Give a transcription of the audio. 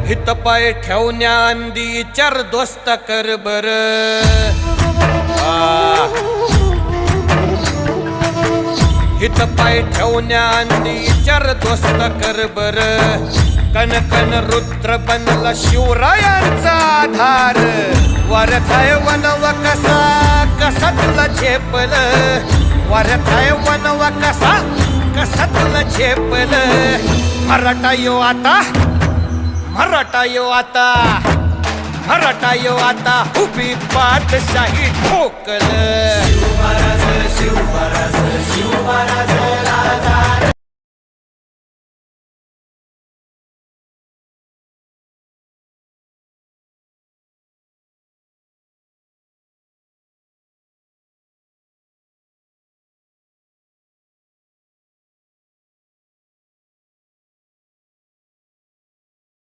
हित पाय ठेवण्या अंदी चर दोस्त कर बर हित पाय ठेवण्या अंदी चर दोस्त कर बर कन कन रुद्र बनला शिवरायांचा आधार वरथाय वनवा कसा कसा तुला झेपल वरथाय वनवा कसा कसा तुला झेपल मराठा यो आता मराठा यो आता मराठा यो आता उभी पाठशाही ठोकल शिव महाराज शिव महाराज शिव महाराज राजा